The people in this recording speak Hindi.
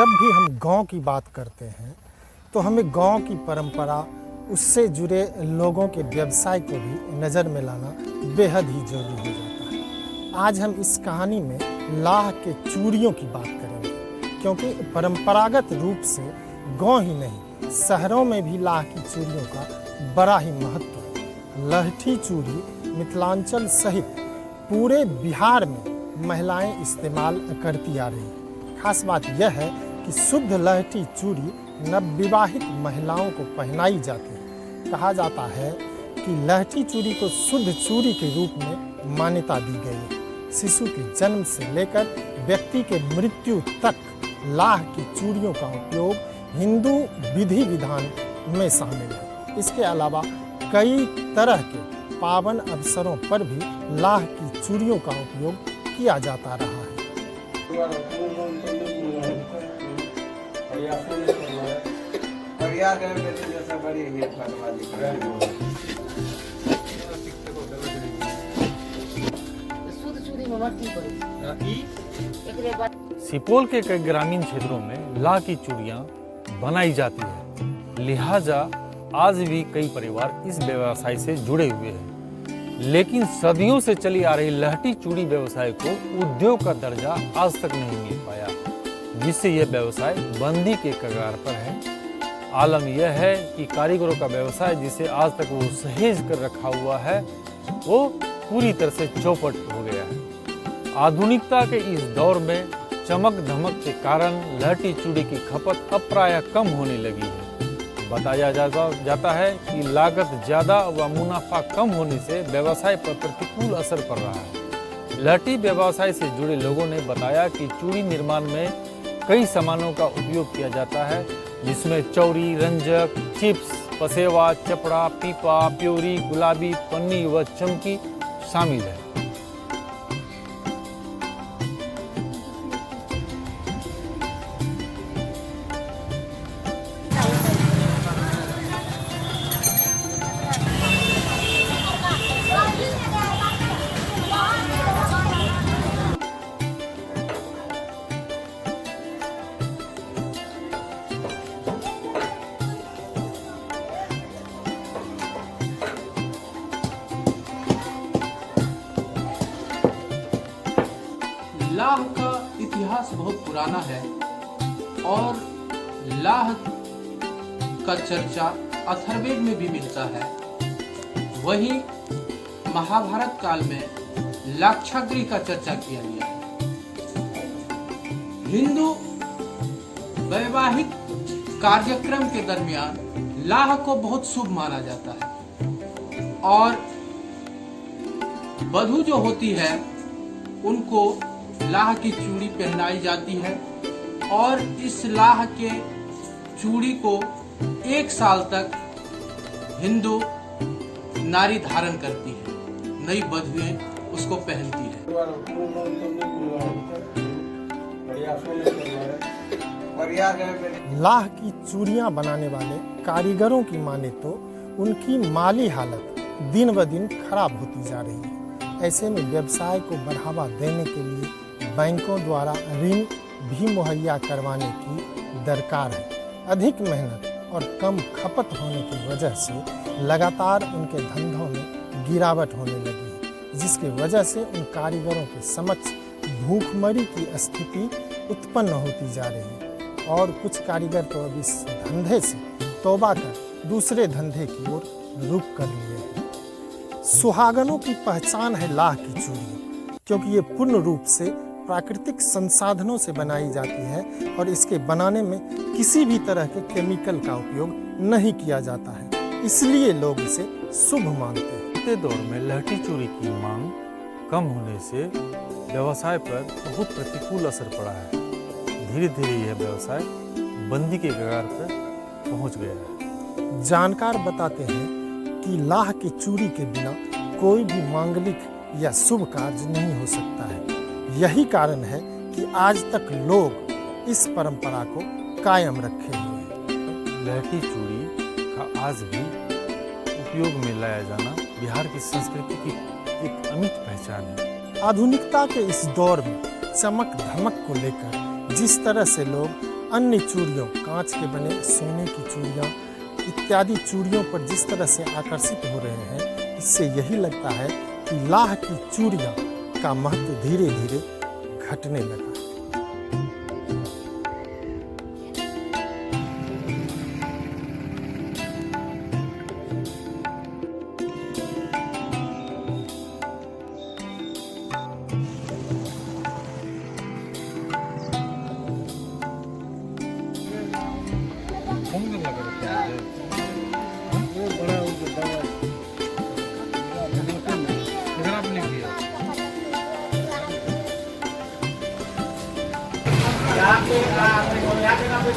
जब भी हम गांव की बात करते हैं तो हमें गांव की परंपरा, उससे जुड़े लोगों के व्यवसाय को भी नज़र में लाना बेहद ही जरूरी हो जाता है। आज हम इस कहानी में लाह के चूड़ियों की बात करेंगे, क्योंकि परंपरागत रूप से गांव ही नहीं, शहरों में भी लाह की चूड़ियों का बड़ा ही महत्व है। लहठी चूड़ी मिथिलांचल सहित पूरे बिहार में महिलाएं इस्तेमाल करती आ रही हैं। खास बात यह है कि शुद्ध लहठी चूड़ी नवविवाहित महिलाओं को पहनाई जाती है। कहा जाता है कि लहठी चूड़ी को शुद्ध चूड़ी के रूप में मान्यता दी गई है। शिशु के जन्म से लेकर व्यक्ति के मृत्यु तक लाह की चूड़ियों का उपयोग हिंदू विधि विधान में शामिल है। इसके अलावा कई तरह के पावन अवसरों पर भी लाह की चूड़ियों का उपयोग किया जाता रहा है। सुपौल के कई ग्रामीण क्षेत्रों में लाह की चूड़ियां बनाई जाती है, लिहाजा आज भी कई परिवार इस व्यवसाय से जुड़े हुए हैं। लेकिन सदियों से चली आ रही लहठी चूड़ी व्यवसाय को उद्योग का दर्जा आज तक नहीं मिल पाया, जिससे यह व्यवसाय बंदी के कगार पर है। आलम यह है कि कारीगरों का व्यवसाय जिसे आज तक वो सहेज कर रखा हुआ है, वो पूरी तरह से चौपट हो गया है। आधुनिकता के इस दौर में चमक धमक के कारण लहठी चूड़ी की खपत अब प्रायः कम होने लगी है। बताया जाता है कि लागत ज़्यादा व मुनाफा कम होने से व्यवसाय पर प्रतिकूल असर पड़ रहा है। लहठी व्यवसाय से जुड़े लोगों ने बताया कि चूड़ी निर्माण में कई सामानों का उपयोग किया जाता है, जिसमें चौरी, रंजक, चिप्स, पसेवा, चपड़ा, पीपा, प्योरी, गुलाबी, पन्नी व चमकी शामिल है। लाह का इतिहास बहुत पुराना है और लाह का चर्चा अथर्ववेद में भी मिलता है। वहीं महाभारत काल में लाक्षागृह का चर्चा किया गया है। हिंदू वैवाहिक कार्यक्रम के दरमियान लाह को बहुत शुभ माना जाता है और वधू जो होती है उनको लाह की चूड़ी पहनाई जाती है और इस लाह के चूड़ी को 1 साल तक हिंदू नारी धारण करती है। नई वधुएं उसको पहनती है। लाह की चूड़ियां बनाने वाले कारीगरों की माने तो उनकी माली हालत दिन ब दिन खराब होती जा रही है। ऐसे में व्यवसाय को बढ़ावा देने के लिए बैंकों द्वारा ऋण भी मुहैया करवाने की दरकार है। अधिक मेहनत और कम खपत होने की वजह से लगातार उनके धंधों में गिरावट होने लगी है, जिसकी वजह से उन कारीगरों के समक्ष भूखमरी की स्थिति उत्पन्न होती जा रही है और कुछ कारीगर तो अब इस धंधे से तौबा कर दूसरे धंधे की ओर रुख कर लिए हैं। सुहागनों की पहचान है लाह की चूड़ी, क्योंकि ये पूर्ण रूप से प्राकृतिक संसाधनों से बनाई जाती है और इसके बनाने में किसी भी तरह के केमिकल का उपयोग नहीं किया जाता है, इसलिए लोग इसे शुभ मानते हैं। बीते दौर में लहठी चूड़ी की मांग कम होने से व्यवसाय पर बहुत प्रतिकूल असर पड़ा है। धीरे धीरे यह व्यवसाय बंदी के कगार पर पहुंच गया है। जानकार बताते हैं कि लाह की चूड़ी के बिना कोई भी मांगलिक या शुभ कार्य नहीं हो सकता है। यही कारण है कि आज तक लोग इस परंपरा को कायम रखे हुए हैं। लहठी चूड़ी का आज भी उपयोग में लाया जाना बिहार की संस्कृति की एक अमिट पहचान है। आधुनिकता के इस दौर में चमक धमक को लेकर जिस तरह से लोग अन्य चूड़ियों, कांच के बने सोने की चूड़ियाँ इत्यादि चूड़ियों पर जिस तरह से आकर्षित हो रहे हैं, इससे यही लगता है कि लाह की चूड़ियाँ का महत्व धीरे धीरे घटने लगा। यहाँ पे